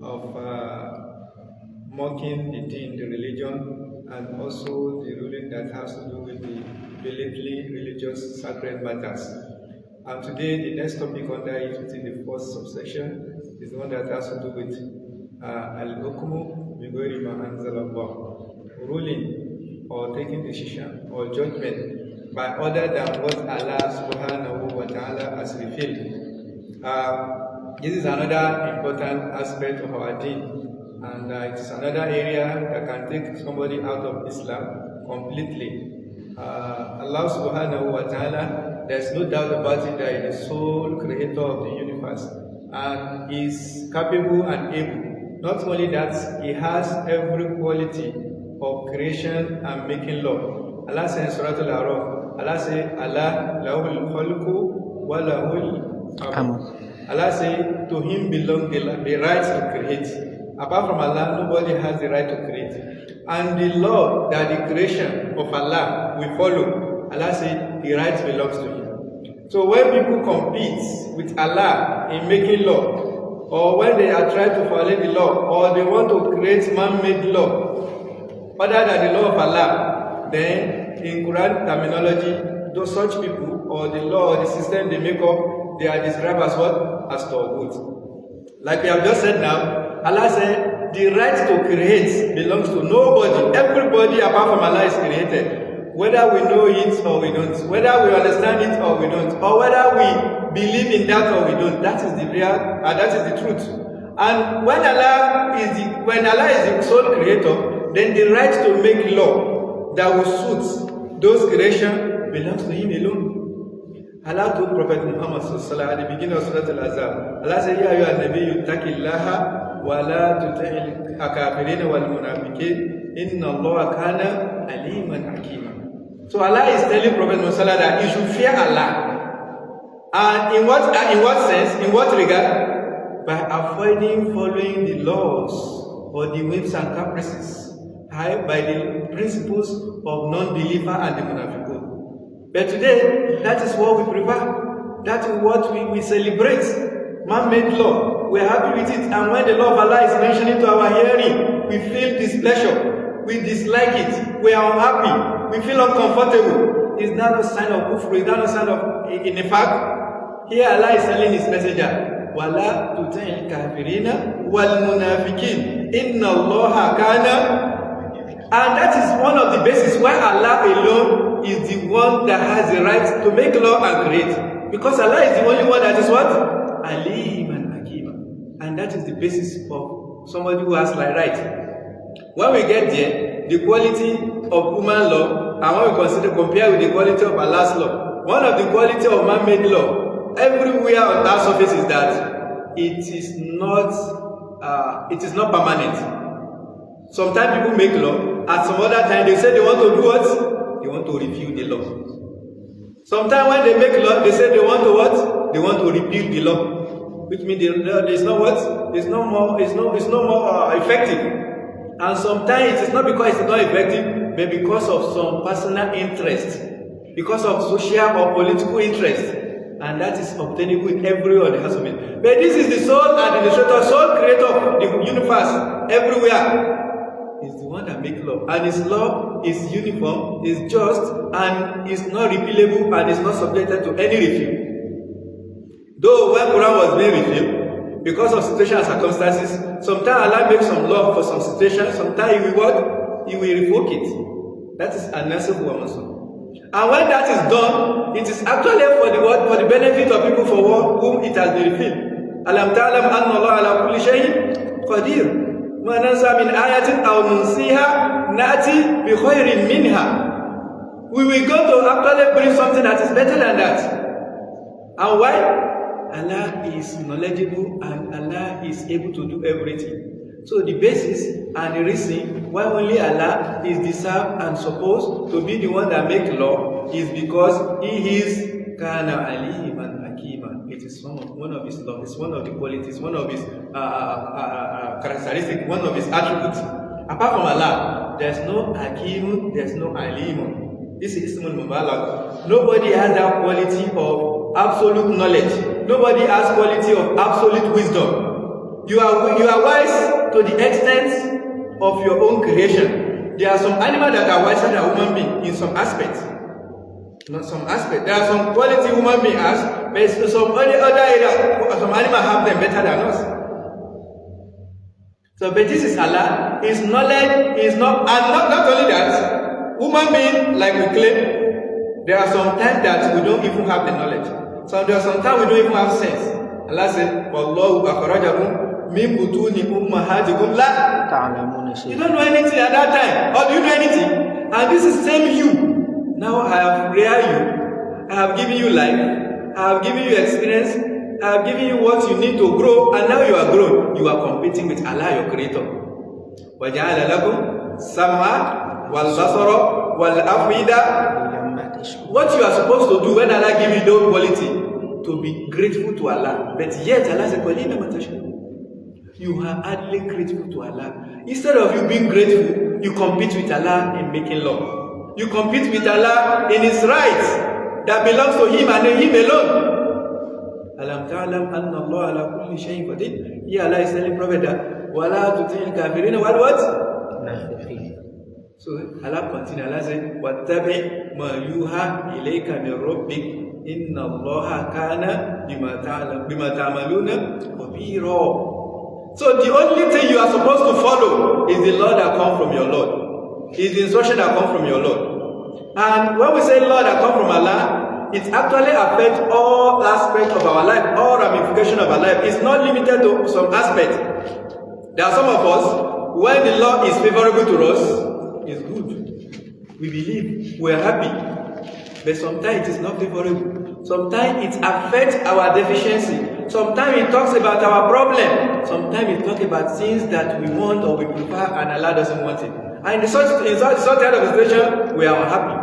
of mocking the deen, the religion, and also the ruling that has to do with the blatantly religious sacred matters. And today, the next topic under it, which is the first subsection, is the one that has to do with Al-Hukmu Bighairi Ma Anzalallah, ruling or taking decision or judgment by other than what Allah subhanahu wa ta'ala has revealed. This is another important aspect of our deen, and it is another area that can take somebody out of Islam completely. Allah subhanahu wa ta'ala, there's no doubt about it that He is the sole creator of the universe and is capable and able. Not only that, He has every quality of creation and making law. Allah says in Surah Al-Araf, Allah says, Allah lahul khalqu wa lahul amr. Allah says, to Him belong the right to create. Apart from Allah, nobody has the right to create. And the law that the creation of Allah will follow, Allah says, the right belongs to Him. So when people compete with Allah in making law, or when they are trying to follow the law, or they want to create man-made law other than the law of Allah, then in Quran terminology, those such people, or the law or the system they make up, they are described as what? As Tawhid. Like we have just said now, Allah said the right to create belongs to nobody. Everybody apart from Allah is created. Whether we know it or we don't, whether we understand it or we don't, or whether we believe in that or we don't, that is the real, that is the truth. And when Allah is the sole creator, then the right to make law that will suit those creation belongs to Him alone. Allah told Prophet Muhammad at the beginning of Surah Al-Azhar, Allah said, Ya ayyuhan nabiyyu ittaqillaha wa la tuti'il kafirin wal munafiqin inna Allaha kana aliman hakima. So Allah is telling Prophet Muhammad that he should fear Allah. And in what sense? In what regard? By avoiding following the laws or the whims and caprices, by the principles of non-believer and the munafiqun. But today, that is what we prefer. That is what we celebrate. Man-made law. We are happy with it. And when the law of Allah is mentioned to our hearing, we feel displeasure. We dislike it. We are unhappy. We feel uncomfortable. Is that a sign of kufr? Is that a sign of nifaq? Here Allah is telling His messenger, وَلَا تُطِعِ الْكَافِرِينَ وَالْمُنَافِقِينَ إِنَّ اللَّهَ كَانَ. And that is one of the bases why Allah alone is the one that has the right to make law and create. Because Allah is the only one that is what? Alim and Hakim. And that is the basis of somebody who has like right. When we get there, the quality of human law, and when we compare with the quality of Allah's law, one of the quality of man-made law, everywhere on that surface is that it is not permanent. Sometimes people make law, at some other time they say they want to do what? They want to review the law. Sometimes when they make law, they say they want to what? They want to repeal the law. Which means there's no what? It's no more effective. And sometimes it is not because it's not effective, but because of some personal interest, because of social or political interest. And that is obtainable in everywhere on the house of it. But this is the sole administrator, sole creator of the universe everywhere. Is the one that makes law, and His law is uniform, is just, and is not repealable, and is not subjected to any review. Though when Quran was being revealed, because of situation and circumstances, sometimes Allah makes some law for some situation, sometimes He will what? He will revoke it. That is unnecessary also. And when that is done, it is actually for the what? For the benefit of people for whom it has been revealed. Alam ta'lam anna Allah ala kulli shay'in qadir. ما ننسى من آية أو ننسيها نأتي بخير منها. We will go to actually bring something that is better than that. And why? Allah is knowledgeable and Allah is able to do everything. So the basis and the reason why only Allah is deserved and supposed to be the one that makes law is because He is Kana Aliman Hakima. It is one of His laws, it's one of the qualities, one of His characteristics, one of His attributes. Apart from Allah, there's no Hakim, there's no Alim. This is Ismul Mubarak. Nobody has that quality of absolute knowledge. Nobody has quality of absolute wisdom. You are wise to the extent of your own creation. There are some animals that are wiser than human beings in some aspects. Not some aspect. There are some quality human being has, but in some other area, some animals have them better than us. So, but this is Allah. His knowledge is not, and not only that, human being, like we claim, there are some times that we don't even have the knowledge. So there are some times we don't even have sense. Allah said, "Wallahu akhrajakum min butuni ummahatikum la ta'lamuna shay'an." You don't know anything at that time, or do you know anything? And this is same you. Now I have reared you, I have given you life, I have given you experience, I have given you what you need to grow, and now you are grown. You are competing with Allah, your creator. وَجَعَلَ لَكُمْ سَمْعًا وَالْبَصَرَ وَالْأَفْئِدَةَ. What you are supposed to do when Allah gives you those quality, to be grateful to Allah. But yet Allah said, you are hardly grateful to Allah. Instead of you being grateful, you compete with Allah in making law. You compete with Allah in His rights that belongs to Him and Him alone. Alam ta'lam anna Allah ala kulli shay'in qadir. Here Allah is telling Prophet that wala tutil kafirin wal what? So Allah continues. Allah says, wattabi ma yuha ilayka min rabbik inna Allah kana bima ta'maluna khabira. So the only thing you are supposed to follow is the law that comes from your Lord. Is the instruction that comes from your Lord. And when we say law that comes from Allah, it actually affects all aspects of our life, all ramifications of our life. It's not limited to some aspect. There are some of us, when the law is favorable to us, it's good. We believe, we are happy. But sometimes it is not favorable. Sometimes it affects our deficiency. Sometimes it talks about our problem. Sometimes it talks about things that we want or we prefer and Allah doesn't want it. And in such kind of a situation, we are unhappy.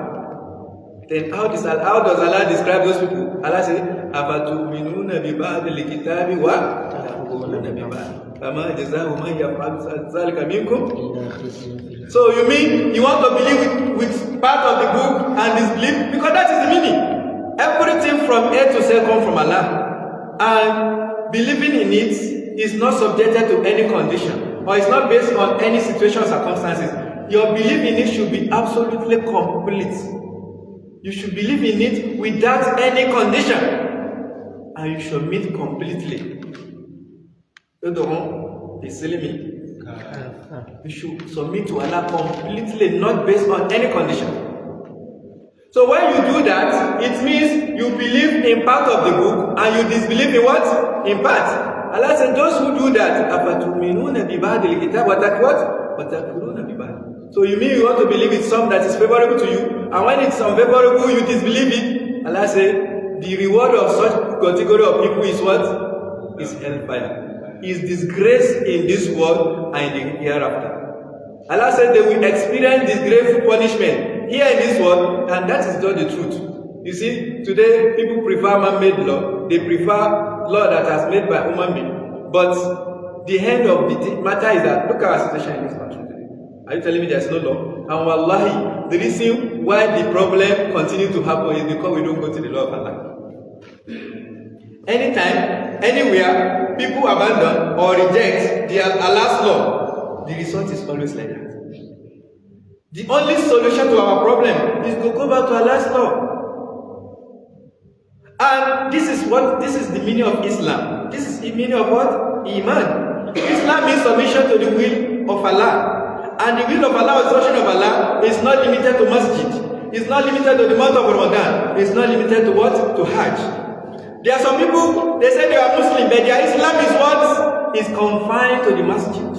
Then how does Allah describe those people? Allah says, أَفَتُؤْمِنُونَ بِبَعْضِ الْكِتَابِ وَتَكْفُرُونَ بِبَعْضٍ فَمَا جَزَاءُ مَنْ يَفْعَلُ ذَلِكَ مِنكُمْ. So you mean you want to believe with part of the book and disbelieve? Because that is the meaning. Everything from A to Z comes from Allah. And believing in it is not subjected to any condition, or it's not based on any situation or circumstances. Your belief in it should be absolutely complete. You should believe in it without any condition, and you should meet completely. You should submit to Allah completely, not based on any condition. So when you do that, it means you believe in part of the book and you disbelieve in what? In part. Allah said, those who do that, so you mean you want to believe in something that is favorable to you, and when it's unfavorable, you disbelieve it. Allah said, the reward of such category of people is what? Is hellfire. Is disgrace in this world and in the hereafter. Allah said they will experience disgraceful punishment here in this world, and that is not the truth. You see, today people prefer man-made law. They prefer law that has made by human being. But the end of the matter is that, look at our situation in this country today. Are you telling me there's no law? And wallahi, the reason why the problem continues to happen is because we don't go to the law of Allah. Anytime, anywhere, people abandon or reject the Allah's law, the result is always like that. The only solution to our problem is to go back to Allah's law. And this is the meaning of Islam. This is the meaning of what? Iman. Islam means submission to the will of Allah. And the will of Allah, the instruction of Allah, is not limited to masjid. It's not limited to the month of Ramadan. It's not limited to what? To Hajj. There are some people, they say they are Muslim, but their Islam is what? Is confined to the masjid.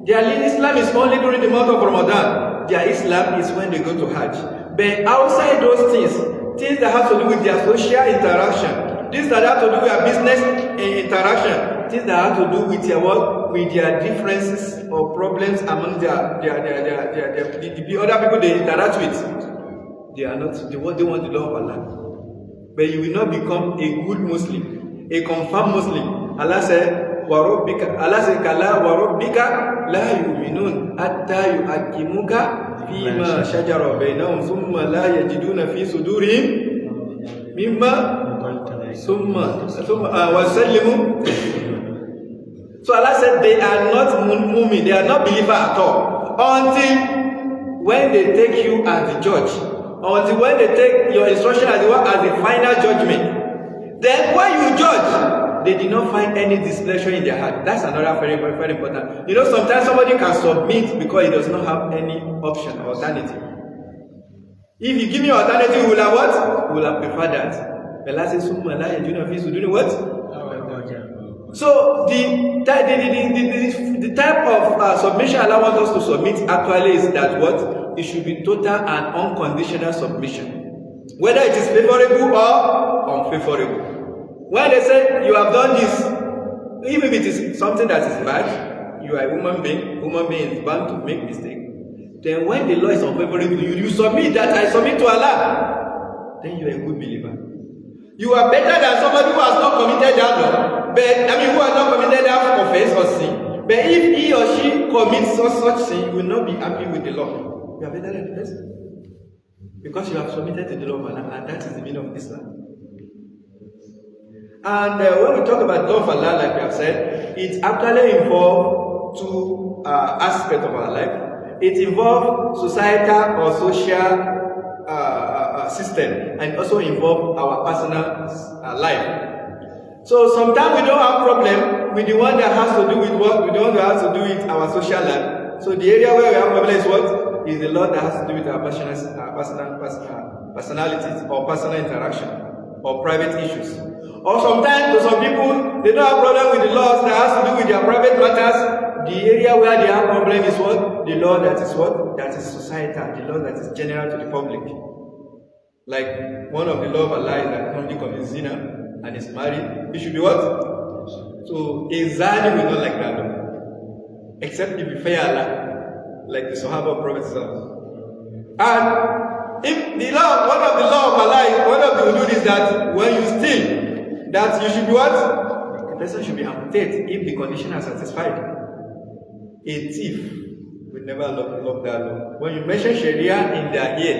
Their Islam is only during the month of Ramadan. Their Islam is when they go to Hajj. But outside those things that have to do with their social interaction, things that have to do with their business interaction, things that have to do with their work, with their differences or problems among the other people they interact with, they are not, they want the law of Allah. But you will not become a good Muslim, a confirmed Muslim. Allah said, Allah said, Kala warabbika la yu'minun hatta yuhakkimuka fima shajara bainahum thumma la yajiduna fi sudurihim mimma thumma wasallimu. So Allah said they are not mu'min, they are not believer at all. Until when they take you as the judge, until when they take your instruction as the final judgment. Then when you judge, they did not find any displeasure in their heart. That's another very, very, very important. You know, sometimes somebody can submit because he does not have any option or alternative. If you give me alternative, we will have what? We will have preferred that. What? So the type of submission Allah wants us to submit actually is that what? It should be total and unconditional submission. Whether it is favorable or unfavorable. When they say you have done this, even if it is something that is bad, you are a human being is bound to make mistake. Then when the law is unfavorable to you, you submit that I submit to Allah. Then you are a good believer. You are better than somebody who has not committed that law, who has not committed that offense or sin. But if he or she commits such sin, you will not be happy with the law. You are better than the person. Because you have submitted to the law of Allah, and that is the meaning of Islam. And when we talk about the law of Allah, like we have said, it actually involves two aspects of our life. It involves societal or social system, and also involve our personal life. So sometimes we don't have problem with the one that has to do with what, with the one that has to do with our social life. So the area where we have problem is what? Is the law that has to do with our personalities or personal interaction or private issues. Or sometimes to some people, they don't have problem with the laws that has to do with their private matters. The area where they have problem is what? The law that is what? That is societal, the law that is general to the public. Like one of the law of Allah is that somebody commits zina and is married, he should be what? So a zani will not like that law. Except if you fear Allah, like the Sahaba of Prophet. And if the law, one of the law of Allah, one of the UDUS is that when you steal, that you should be what? The person should be amputated if the condition is satisfied. A thief will never love that law. When you mention Sharia in their ear,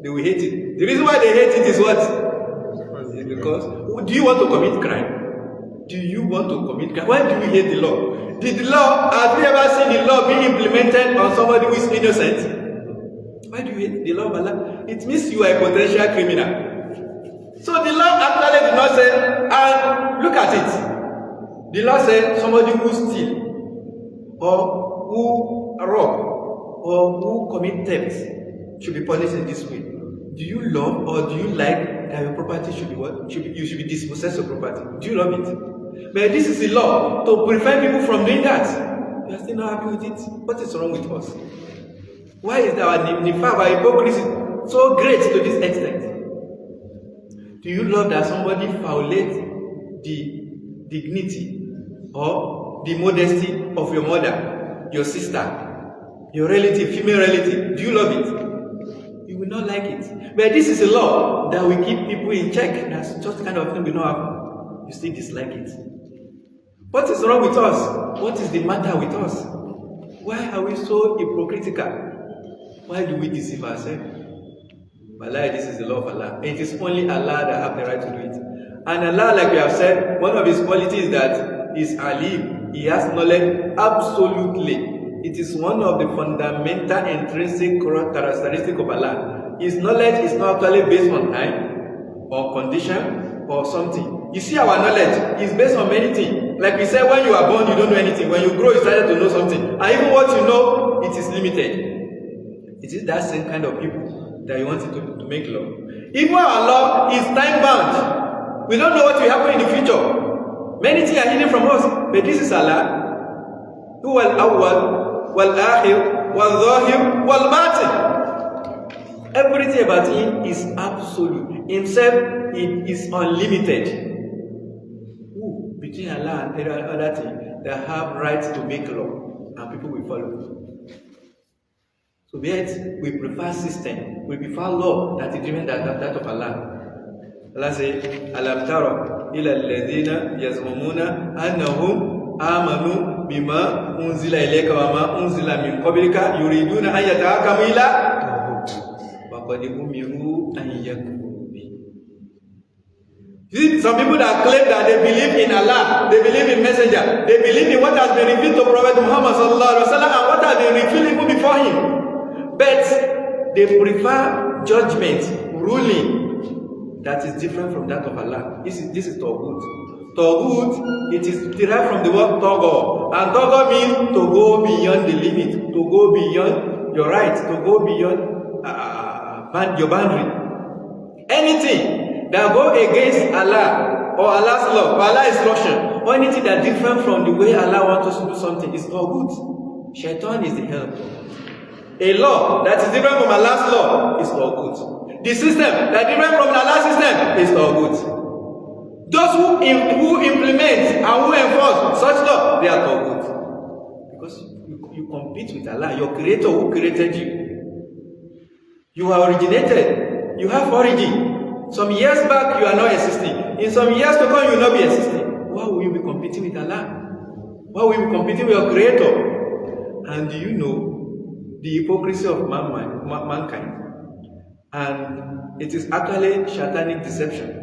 they will hate it. The reason why they hate it is what? Is because, do you want to commit crime? Do you want to commit crime? Why do we hate the law? Did the law, have you ever seen the law being implemented on somebody who is innocent? Why do you hate the law of Allah? It means you are a potential criminal. So the law actually did not say, and look at it. The law said somebody who steals, or who rob, or who commit theft should be punished in this way. Do you love or do you like that your property should be what? You should be dispossessed of property. Do you love it? But this is a law to prevent people from doing that. You are still not happy with it. What is wrong with us? Why is our nifaq, our hypocrisy so great to this extent? Do you love that somebody violates the dignity or the modesty of your mother, your sister, your relative, female relative? Do you love it? You will not like it. But this is a law that will keep people in check. That's just the kind of thing we know happen. You still dislike it. What is wrong with us? What is the matter with us? Why are we so hypocritical? Why do we deceive ourselves? Allah, this is the law of Allah. It is only Allah that have the right to do it. And Allah, like we have said, one of his qualities is that is alim. He has knowledge absolutely. It is one of the fundamental intrinsic characteristics of Allah. His knowledge is not actually based on time, or condition, or something. You see, our knowledge is based on many things. Like we said, when you are born, you don't know anything. When you grow, you started to know something. And even what you know, it is limited. It is that same kind of people that you want to make law. Even our law is time-bound. We don't know what will happen in the future. Many things are hidden from us. But this is Allah. هو الأول والآخر والظاهر والباطن. Everything about him is absolute. Himself, it is unlimited. Between Allah and other things, they have rights to make law, and people will follow. So yet, we prefer system, we prefer law that is driven that of Allah. Allah says, أَلَمْ تَرَ إِلَى الَّذِينَ يَزْعُمُونَ أَنَّهُمْ آمَنُوا بِمَا أُنزِلَ إِلَيْكَ وَمَا أُنزِلَ مِنْ قَبْلِكَ يُرِيدُونَ أَنْ يَتَحَاكَمُوا إِلَى وَقَدْ أُمِرُوا أَنْ يَكْفُرُوا بِهِ. You see, some people that claim that they believe in Allah, they believe in Messenger, they believe in what has been revealed to Prophet Muhammad sallallahu alaihi wasallam and what has been revealed even before him. But they prefer judgment, ruling that is different from that of Allah. This is Tawhid. Tawhid, it is derived from the word Togo. And Togo means to go beyond the limit, to go beyond your right, to go beyond your boundary. Anything that go against Allah or Allah's law or Allah's instruction or anything that different from the way Allah wants us to do something is not good. Shaitan is the help. A law that is different from Allah's law is not good. The system that is different from Allah's system is not good. Those who implement and who enforce such law, they are not good. Because you compete with Allah, your creator who created you. You are originated. You have origin. Some years back, you are not existing. In some years to come, you will not be existing. Why will you be competing with Allah? Why will you be competing with your Creator? And do you know the hypocrisy of mankind? And it is actually satanic deception.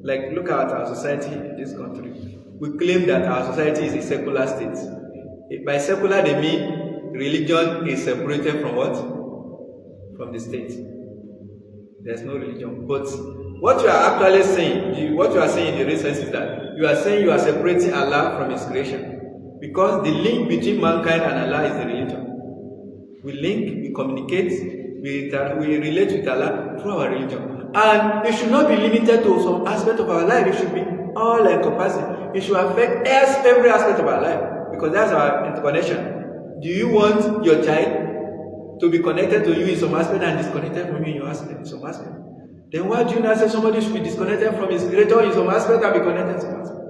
Like, look at our society in this country. We claim that our society is a secular state. By secular, they mean religion is separated from what? From the state. There's no religion. But what you are actually saying, what you are saying in the real sense is that you are saying you are separating Allah from His creation. Because the link between mankind and Allah is the religion. We link, we communicate, we relate with Allah through our religion. And it should not be limited to some aspect of our life. It should be all encompassing. It should affect every aspect of our life. Because that's our interconnection. Do you want your child to be connected to you in some aspect and disconnected from you in your aspect, in some aspect? Then why do you not say somebody should be disconnected from his creator in some aspect and be connected in some aspect?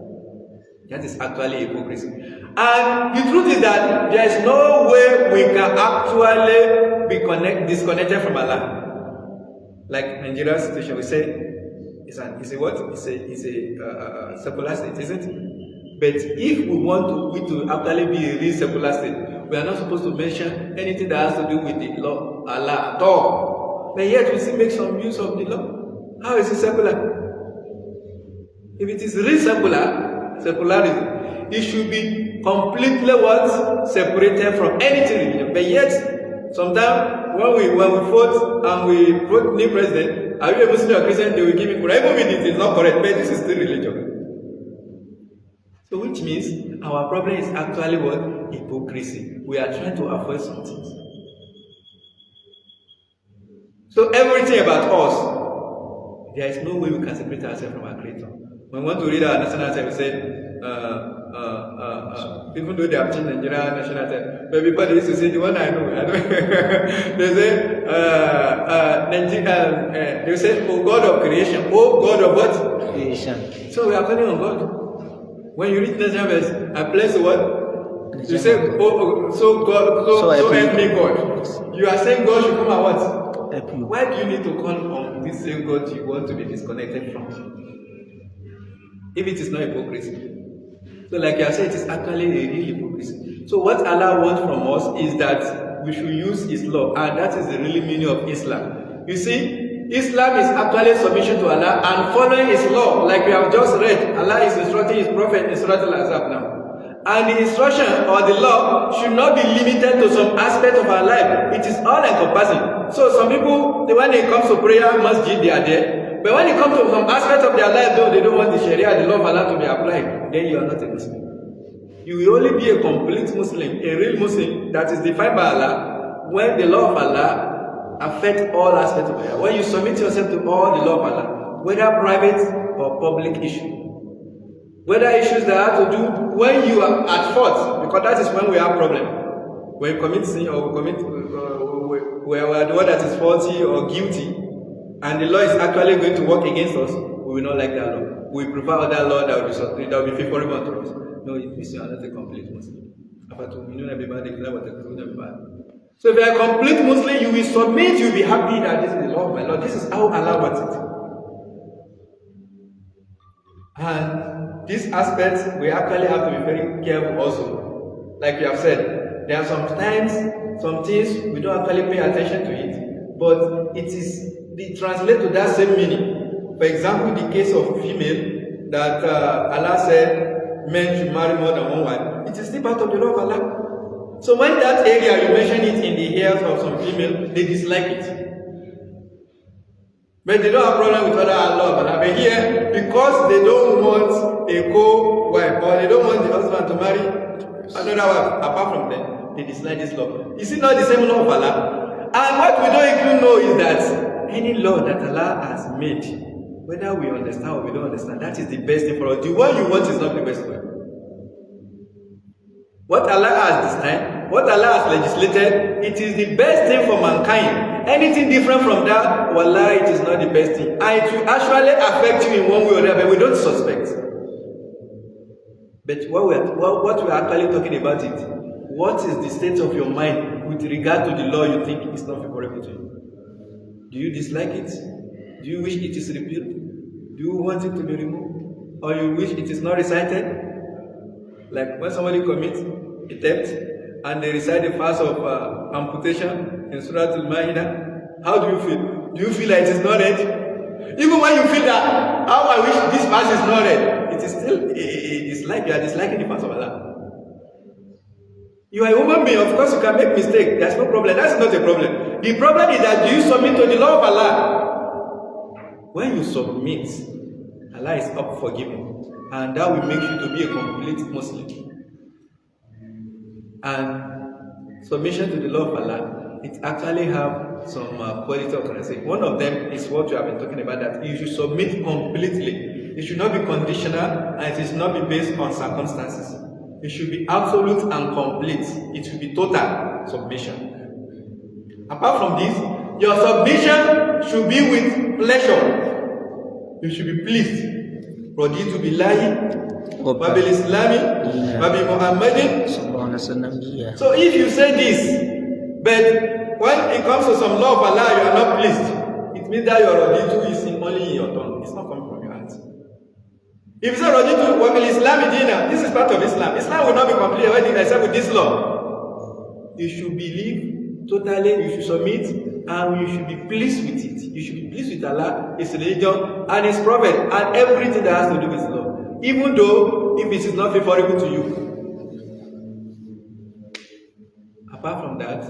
That is actually hypocrisy. And the truth is that there is no way we can actually be disconnected from Allah. Like Nigeria's situation, we say it's a secular state, isn't it? But if we want to actually be a real secular state, we are not supposed to mention anything that has to do with the law, Allah at all. But yet we still make some use of the law. How is it secular? If it is real secularism, it should be completely what? Separated from anything religion. But yet, sometimes when we vote and we vote new president, are you a Muslim or Christian? They will give me correct. Even if it is not correct, but this is still religion. So which means our problem is actually what? Hypocrisy. We are trying to avoid something. So everything about us, there is no way we can separate ourselves from our Creator. When we want to read our national anthem, we say, even though they have changed Nigeria national anthem, but before they used to say, the one I know, they say, they say, oh God of creation, oh God of what? Creation. So we are calling on God. When you read national verse, I place the word, you say, so God, so help me God. You are saying God should come and what? Why do you need to call on this same God you want to be disconnected from? If it is not hypocrisy. So like I said, it is actually a real hypocrisy. So what Allah wants from us is that we should use His law, and that is the real meaning of Islam. You see, Islam is actually submission to Allah and following His law, like we have just read. Allah is instructing His Prophet in Surah Al-Ahzab now. And the instruction or the law should not be limited to some aspect of our life. It is all encompassing. So some people, when it comes to prayer, masjid, they are there. But when it comes to some aspect of their life, though, they don't want the Sharia, the law of Allah to be applied, then you are not a Muslim. You will only be a complete Muslim, a real Muslim that is defined by Allah, when the law of Allah affects all aspects of life. When you submit yourself to all the law of Allah, whether private or public issue. Whether issues that have to do when you are at fault, because that is when we have problem. When you commit sin or we commit, we are the one that is faulty or guilty, and the law is actually going to work against us, we will not like that law. We prefer other law that will be favorable to us. No, it means you are not a complete Muslim. So if you are a complete Muslim, you will submit, you will be happy that this is the law of my Lord. This is how Allah wants it. And these aspects, we actually have to be very careful also. Like we have said, there are sometimes some things we don't actually pay attention to it, but it translates to that same meaning. For example, the case of female, that Allah said men should marry more than one wife, it is still part of the law of Allah. So when that area you mention it in the ears of some female, they dislike it. But they don't have problem with other law of Allah. But here, because they don't want a co-wife or they don't want the husband to marry another wife apart from them, they dislike this law. Is it not the same law of Allah? And what we don't even know is that any law that Allah has made, whether we understand or we don't understand, that is the best thing for us. The one you want is not the best one. What Allah has designed, what Allah has legislated, it is the best thing for mankind. Anything different from that, wallah, it is not the best thing. And it will actually affect you in one way or the other, but we don't suspect. But what we are actually talking about it, what is the state of your mind with regard to the law you think is not favorable to you? Do you dislike it? Do you wish it is repealed? Do you want it to be removed? Or you wish it is not recited? Like when somebody commits a theft and they recite the verse of amputation in Surah Al-Ma'idah, how do you feel? Do you feel like it is not read? Even when you feel that, how I wish this verse is not read, it is still a dislike. You are disliking the verse of Allah. You are a human being, of course you can make mistake. That's no problem. That's not a problem. The problem is that do you submit to the law of Allah? When you submit, Allah is up for giving. And that will make you to be a complete Muslim. And submission to the law of Allah, it actually have some quality of characteristic. One of them is what you have been talking about, that you should submit completely. It should not be conditional and it should not be based on circumstances. It should be absolute and complete. It should be total submission. Apart from this, your submission should be with pleasure. You should be pleased. Raditu billahi wa bil islami wa bi Muhammadin. So if you say this, but when it comes to some law of Allah, you are not pleased, it means that your raditu is only in your tongue. It's not coming from your heart. If you say raditu wa bil islami dina, this is part of Islam. Islam will not be complete except with this law. You should believe totally, you should submit, and you should be pleased with it. You should be pleased with Allah, His religion, and His Prophet, and everything that has to do with law. Even though if it is not favorable to you. Apart from that,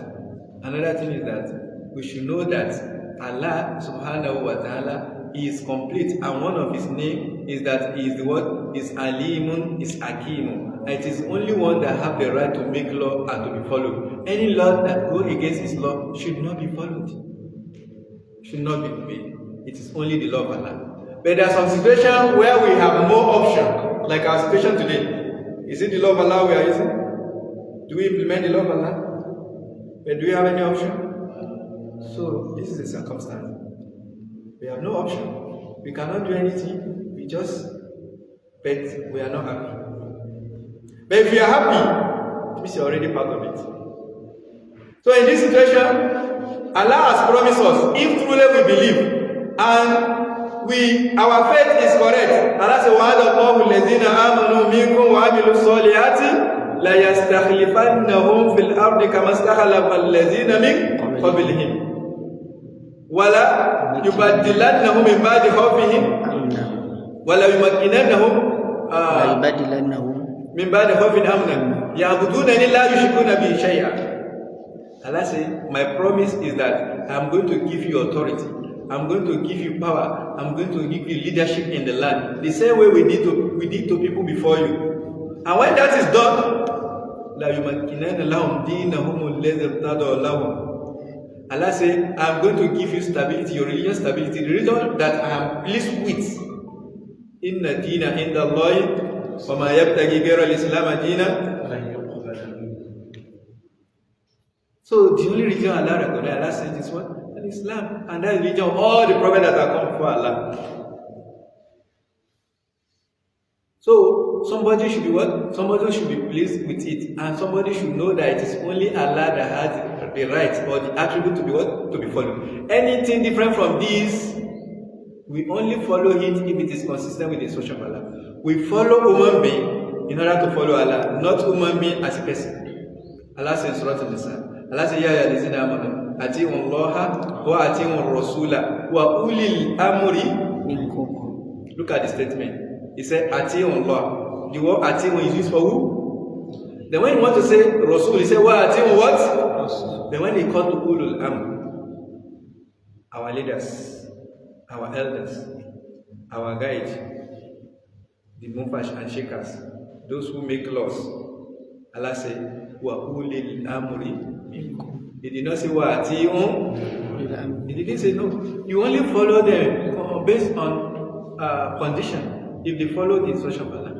another thing is that we should know that Allah subhanahu wa ta'ala is complete, and one of His name is that He is the word is Alimun, is Hakimun. It is only one that have the right to make law and to be followed. Any law that go against His law should not be followed. Should not be obeyed. It is only the law of Allah. But there are some situations where we have more option, like our situation today. Is it the law of Allah we are using? Do we implement the law of Allah? But do we have any option? So this is a circumstance. We have no option. We cannot do anything. We just, but we are not happy. But if you are happy, it means you are already part of it. So in this situation, Allah has promised us, if truly we believe, and our faith is correct, Allah says, وَعَدَ اللَّهُ الَّذِينَ آمَنُوا مِنكُمْ وَعَمِلُوا الصَّالِحَاتِ لَيَسْتَخْلِفَنَّهُمْ فِي الْأَرْضِ كَمَا اسْتَخْلَفَ الَّذِينَ مِنْ قَبْلِهِمْ وَلَا يُبَدِّلَنَّهُمْ مِنْ بَعْدِ خَوْفِهِمْ وَلَا يُمَكِّنَنَّهُمْ مِنْ بَعْدِ خَوْفٍ أَمْنًا يَعْبُدُونَنِي لَا يُشْرِكُونَ بِي شَيْئًا. Allah says, my promise is that I'm going to give you authority. I'm going to give you power. I'm going to give you leadership in the land. The same way we did to people before you. And when that is done, Allah says, I'm going to give you stability, your religious stability, the religion that I am pleased with. Inna dina inda Allahi wa ma yabtagi ghayra al-Islam dina. So the only religion Allah recognizes, Allah says this one, Islam, and that is religion of all the prophets that have come before Allah. So somebody should be what? Somebody should be pleased with it, and somebody should know that it is only Allah that has the right or the attribute to be what? To be followed. Anything different from this, we only follow it if it is consistent with the instruction of Allah. We follow human being in order to follow Allah, not human being as a person. Allah says in Surah Al-Nisa, Allah says, Ya ayyuhallazina amanu, ati'u Allaha wa ati'u ar-rasula wa ulil amri minkum. Look at the statement. He said, Ati'ullah. The word Ati'un is used for who? Then when you want to say Rasul, he said, what Ati'un what? Then when he called to Ulul our leaders, our elders, our guides, the Mufash and Sheikhs, those who make laws, Allah said, Wa Ulil Amri. He did not say, Wa Ati'un. He didn't say no. You only follow them based on condition. If they follow the instruction of Allah.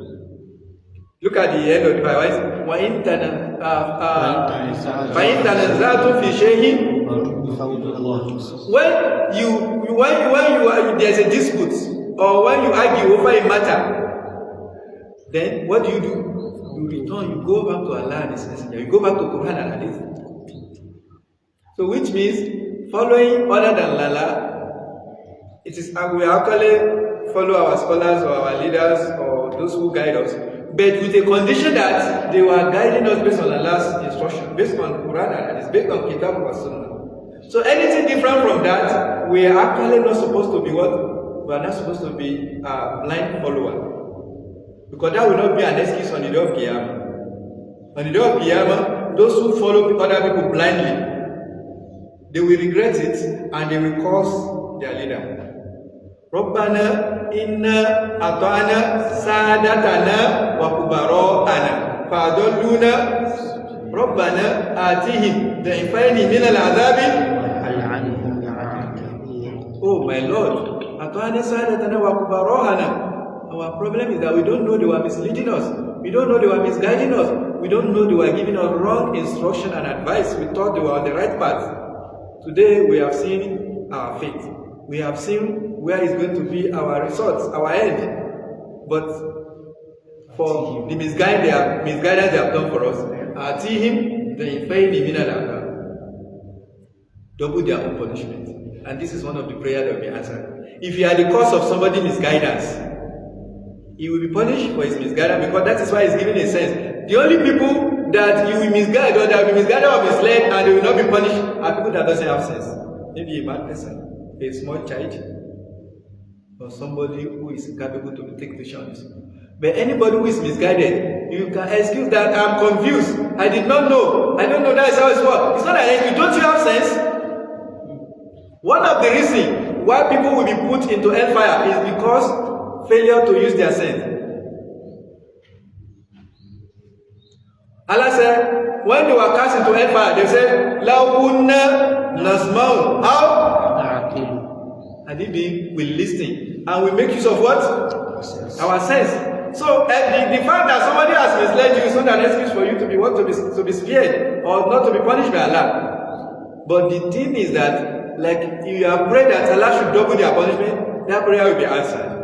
Look at the end of the Bible. وَإِن تَنَزَّعْتُمْ فِي شَيْءٍ. When there's a dispute or when you argue over a matter, then what do? You return. You go back to Allah and His Messenger. You go back to Quran and Hadith. So which means following other than Allah, it is we actually follow our scholars or our leaders or those who guide us, but with a condition that they were guiding us based on Allah's instruction, based on Quran and Hadith, based on Kitabu and Sunnah. So anything different from that, we are actually not supposed to be what? We are not supposed to be a blind follower. Because that will not be an excuse on the day of Qiyamah. On the day of Qiyamah, those who follow other people blindly, they will regret it and they will curse their leader. Rabbana inna ata'ana sadatana wa kubara'ana fa'adalluna Rabbana atihim da'ifaini min al-'adhabi. Oh my Lord, ata'ana sadatana wa kubara'ana. Our problem is that we don't know they were misleading us. We don't know they were misguiding us. We don't know they were giving us wrong instruction and advice. We thought they were on the right path. Today we have seen our fate. We have seen where is going to be our results, our end. But for the misguidance they have done for us, Atihim da'ifaini min al-'adhab. Double their own punishment. And this is one of the prayers that will be answered. If you are the cause of somebody's misguidance, he will be punished for his misguidance, because that is why he's giving a sense. The only people that you will misguide or that will be misguided or misled and they will not be punished are people that doesn't have sense. Maybe a mad person, a small child, or somebody who is capable to take decisions. But anybody who is misguided, you can excuse that I'm confused. I did not know. I don't know that is how it works. It's not an excuse. Don't you have sense? One of the reasons why people will be put into hellfire is because failure to use their sense. Allah said, when they were cast into hellfire, they said, "La kunna nasma'u." How? And it means we listen and we make use of what? Our sense. So the fact that somebody has misled you is not an excuse for you to be to be spared or not to be punished by Allah. But the thing is that, like, if you are praying that Allah should double their punishment, that prayer will be answered.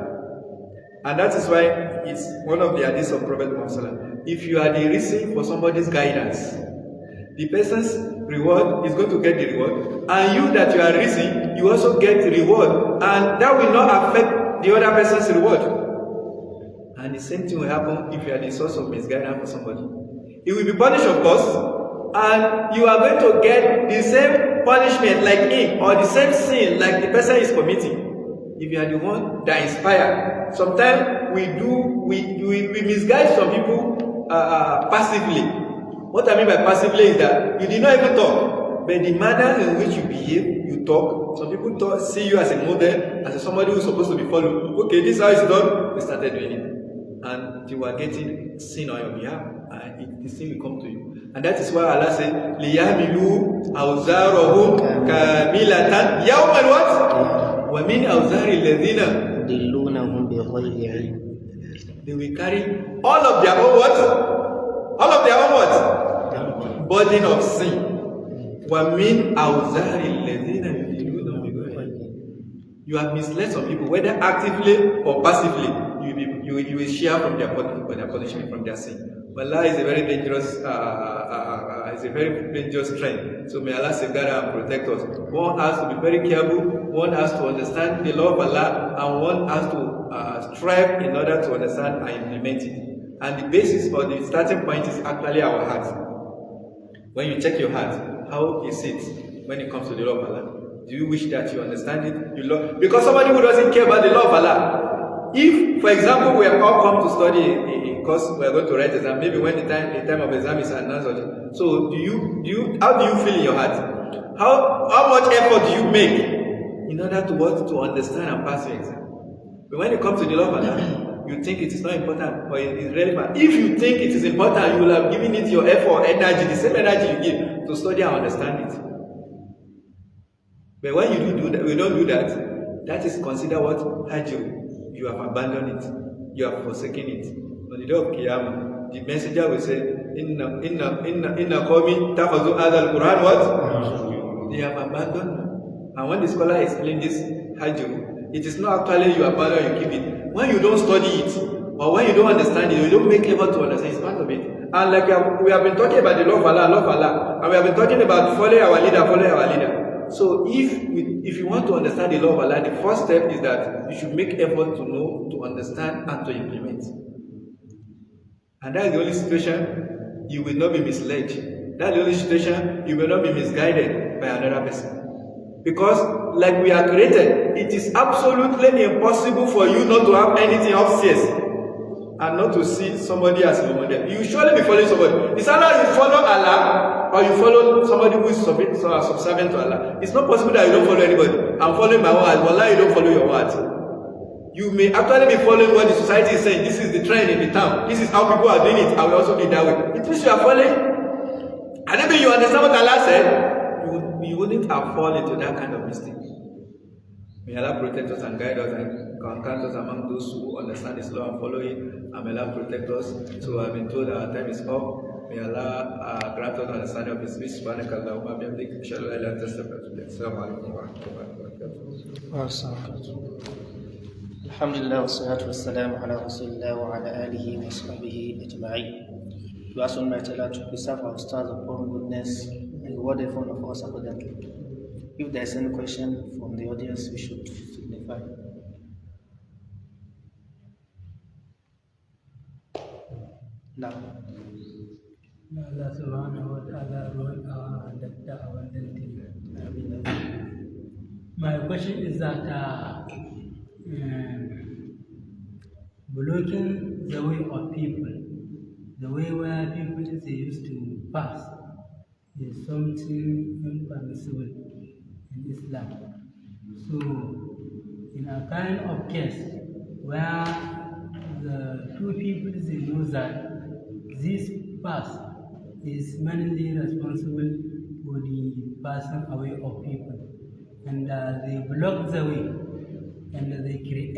And that is why it's one of the hadiths of Prophet Muhammad. If you are the reason for somebody's guidance, the person's reward is going to get the reward, and you that you are reason, you also get the reward, and that will not affect the other person's reward. And the same thing will happen if you are the source of misguidance for somebody. He will be punished, of course, and you are going to get the same punishment like him, or the same sin like the person is committing. If you are the one that inspire, sometimes we misguide some people passively. What I mean by passively is that you did not even talk, but the manner in which you behave, you talk. Some people see you as a model, as somebody who is supposed to be followed. Okay, this is how it's done. They started doing it, and you are getting sin on your behalf, and the sin will come to you. And that is why Allah said, "Liyahmilu awzarahum kamilatan yawmal what? وَمِنْ أَوْزَارِ الَّذِينَ يُضِلُّونَهُمْ بِغَيْرِ عِلْمٍ." They will carry all of their own what? All of their own what? Burden of sin. وَمِنْ أَوْزَارِ الَّذِينَ يُضِلُّونَهُمْ بِغَيْرِ عِلْمٍ. You have misled some people, whether actively or passively. You will share from their punishment, from their sin. But Allah is a very dangerous, trend. So may Allah safeguard and protect us. One has to be very careful. One has to understand the law of Allah, and one has to strive in order to understand and implement it. And the basis or the starting point is actually our heart. When you check your heart, how is it when it comes to the law of Allah? Do you wish that you understand it? You love, because somebody who doesn't care about the law of Allah, if for example, we have all come to study a course, we are going to write exam, maybe when the time of exam is announced, so how do you feel in your heart? How much effort do you make in order to understand and pass your exam? But when it comes to the law of Allah, you think it is not important or it is relevant. If you think it is important, you will have given it your effort, energy, the same energy you give to study and understand it. But when we don't do that, that is considered what? Hajr. You have abandoned it. You have forsaken it. On the day of Qiyamah, the messenger will say, Inna qawmi tafazu hadha al-Quran what? They have abandoned. And when the scholar explains this Hajr, it is not actually you abandon, you keep it. When you don't study it, or when you don't understand it, you don't make effort to understand, it's part of it. And like we have been talking about the law of Allah, and we have been talking about following our leader. So if you want to understand the law of Allah, the first step is that you should make effort to know, to understand, and to implement. And that is the only situation you will not be misled. That's the only situation you will not be misguided by another person. Because like we are created, it is absolutely impossible for you not to have anything upstairs and not to see somebody as your model. You surely be following somebody. It's either you follow Allah or you follow somebody who is subservient to Allah. It's not possible that you don't follow anybody. I'm following my word. Wallah, you don't follow your word. You may actually be following what the society is saying. This is the trend in the town. This is how people are doing it. I will also do it that way. It means you are following. And maybe you understand what Allah said. You wouldn't have fallen into that kind of mistake. May Allah protect us and guide us and count us among those who understand this law and follow it. And may Allah protect us. So I've been told that our time is up. May Allah grant us understanding of His speech. Subhanakallahumma bihamdik. Ashhadu an la ilaha illa anta astaghfiruka wa atubu ilaik. Assalamu alaikum wa rahmatullahi wa barakatuh. Alhamdulillah wa salatu wa salamu ala rasulillah wa ala alihi wa sahbihi ajma'in. We ask Almighty Allah to preserve our stars upon goodness and reward every one of us abundantly. If there is any question from the audience, we should signify. Now. Allah subhanahu wa ta'ala wrote my question is that blocking the way of people, the way where people they used to pass, is something impermissible in Islam. So, in a kind of case where the two people they know that this path is mainly responsible for the passing away of people, and they block the way, and they create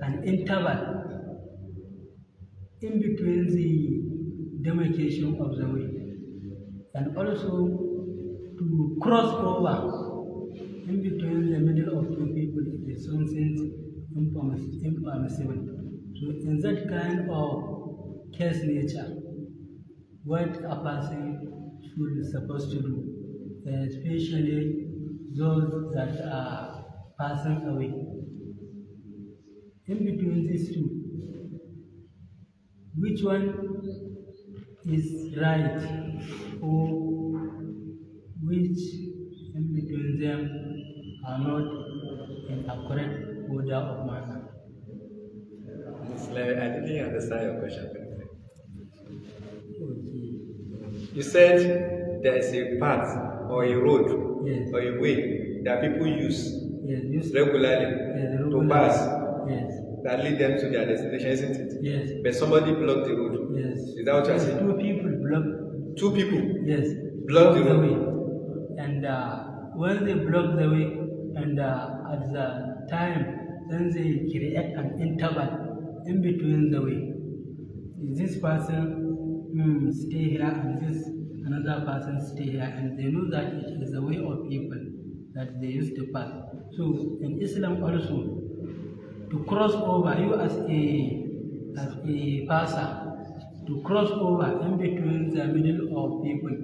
an interval in between the demarcation of the way, and also to cross over in between the middle of two people. It is something impermissible. So in that kind of case nature, what a person should supposed to do, especially those that are passing away. In between these two, which one is right, or which in between them are not in a correct order of manner? I didn't understand your question. You said there is a path or a road, yes, or a way that people use, yes, regularly to pass, yes, that lead them to their destination, isn't it? yes. But somebody blocked the road. Yes. Is that what you are saying? Two people block. Two people. Yes. Block the road. Way. And when they block the way, and at the time, then they create an interval in between the way. This person stay here, and this another person stay here, and they know that it is the way of people that they used to pass. So in Islam also, to cross over, you as a passer, to cross over in between the middle of people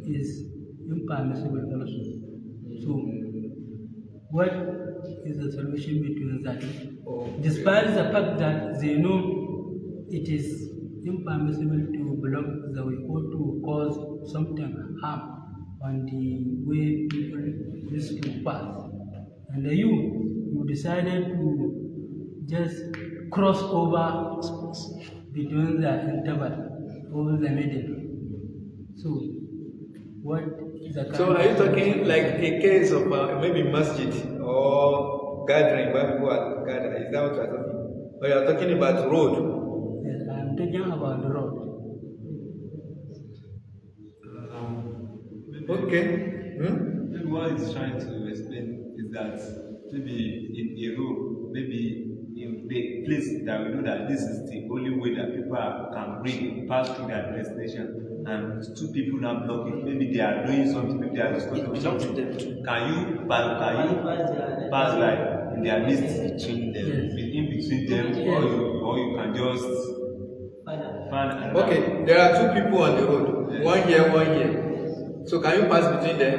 is impermissible also. So what is the solution between that? Despite the fact that they know it is impermissible to block the way or to cause something harm on the way people used to pass, and you decided to just cross over between the interval or the middle. So, what the So are you talking like a case of maybe masjid or gathering where people are gathered? Is that what you are talking? Or you are talking about road? Yes, I am talking about the road. Okay. Maybe what he's trying to explain is that maybe in a road, maybe in the place that we know that this is the only way that people can bring pass through their destination, and two people now block it. Maybe they are doing something, maybe they are discussing something. Can you pass like in their midst between them, in between them, or you can just find. Okay, there are two people on the road, one here, one here. So can you pass between them?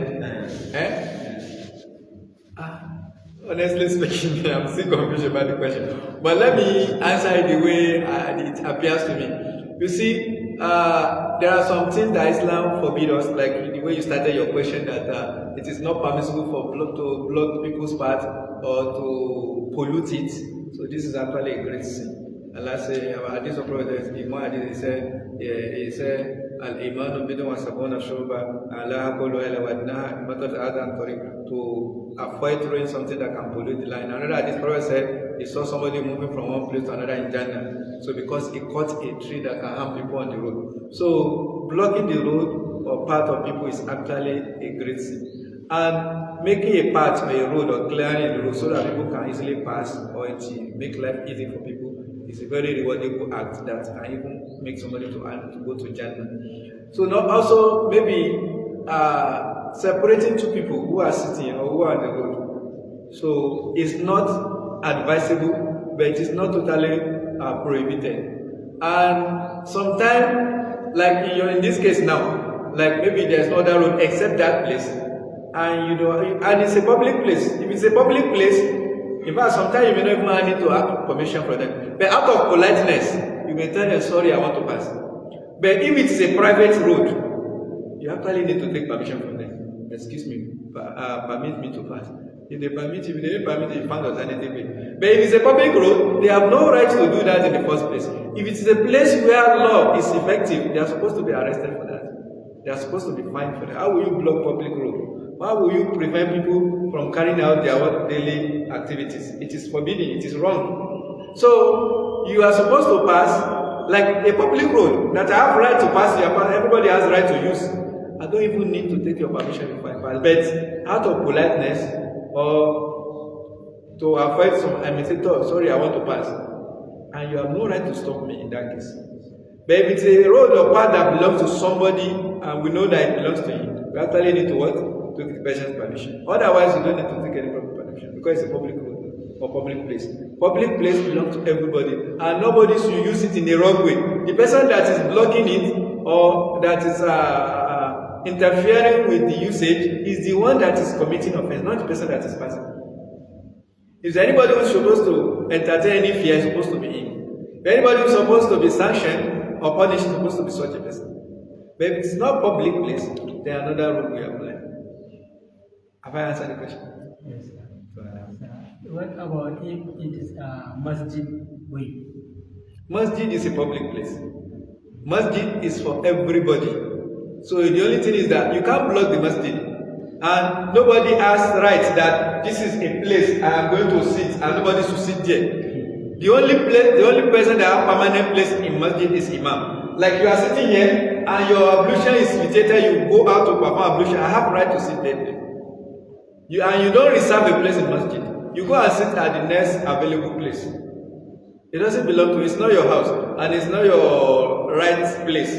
Honestly speaking, I'm still confused about the question. But let me answer it the way it appears to me. You see, there are some things that Islam forbids us, like the way you started your question, that it is not permissible to block people's path or to pollute it. So this is actually a great sin. Allah say, Hadith of Prophet Imam Hadith, he said, Al-Imanu bidun wa sabuna shuba, Allah qulu ila wadnaha, matat adan tariq, to avoid throwing something that can pollute the line. Another Hadith Prophet said, he saw somebody moving from one place to another in Jannah. So because he cut a tree that can harm people on the road. So blocking the road or path of people is actually a great sin. And making a path or a road or clearing the road so that people can easily pass or it make life easy for people is a very rewarding act that can even make somebody to go to Jannah. So now also maybe separating two people who are sitting or who are on the road. So it's not advisable, but it is not totally prohibited. And sometimes, like in this case now, like maybe there's no other road except that place, and and it's a public place. If it's a public place, in fact, sometimes you may not even need to ask permission for them. But out of politeness, you may tell them, sorry, I want to pass. But if it is a private road, you actually need to take permission from them. Excuse me, permit me to pass. If they permit you, if they don't permit you, you find alternative way. But if it's a public road, they have no right to do that in the first place. If it is a place where law is effective, they are supposed to be arrested for that. They are supposed to be fined for that. How will you block public road? How will you prevent people from carrying out their daily activities? It is forbidden, it is wrong. So, you are supposed to pass like a public road that I have right to pass, everybody has the right to use. I don't even need to take your permission before I pass. But out of politeness or to avoid some, I may say, sorry, I want to pass. And you have no right to stop me in that case. But if it's a road or path that belongs to somebody and we know that it belongs to you, we actually need to what? Take the person's permission. Otherwise, you don't need to take any permission because it's a public road or public place. Public place belongs to everybody, and nobody should use it in the wrong way. The person that is blocking it or that is interfering with the usage is the one that is committing offense, not the person that is passing. If anybody who is supposed to entertain any fear, is supposed to be him. If anybody who is supposed to be sanctioned or punished is supposed to be such a person. But if it's not public place, then another rule will apply. Have I answered the question? Yes, sir. What about if it is a masjid way? Masjid is a public place. Masjid is for everybody. So the only thing is that you can't block the masjid. And nobody has rights that this is a place I am going to sit and nobody should sit there. The only person that has permanent place in masjid is imam. Like you are sitting here and your ablution is litigated, you go out to perform ablution, I have right to sit there. You don't reserve a place in masjid. You go and sit at the next available place. It doesn't belong to you. It's not your house and it's not your right place.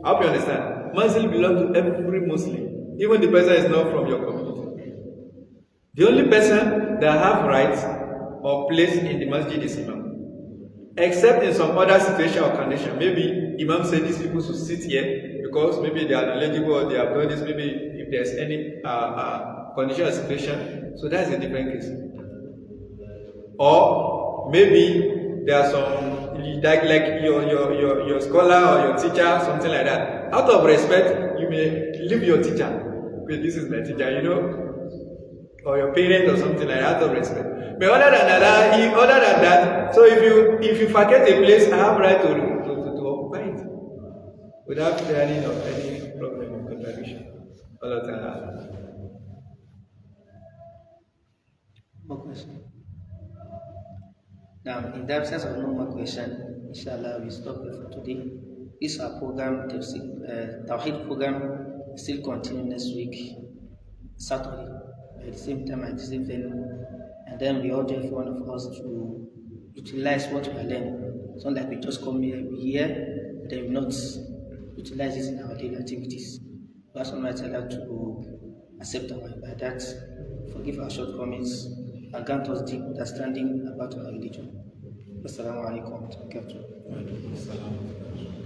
I hope you understand. Masjid belongs to every Muslim, even the person is not from your community. The only person that have rights or place in the masjid is imam. Except in some other situation or condition. Maybe imam said these people should sit here because maybe they are knowledgeable or they have done this. Maybe if there's any condition or situation, so that's a different case. Or maybe there are some like your scholar or your teacher, something like that. Out of respect, you may leave your teacher. Okay, this is my teacher, or your parents or something like that, out of respect. But other than that, so if you vacate a place, I have right to occupy it without fearing of any problem or contradiction. Allah Ta'ala. More question? Now, in the absence of no more question, inshallah, we stop here for today. This our program, the Tawhid program, still continue next week, Saturday, at the same time, at the same venue. And then we urge every one of us to utilize what we are learning. It's not like we just come here, we hear, and then we not utilize it in our daily activities. We ask Allah to accept our ibadat, forgive our shortcomings, and grant us deep understanding about our religion. Wassalamu alaikum wa rahmatullahi wa barakatuh.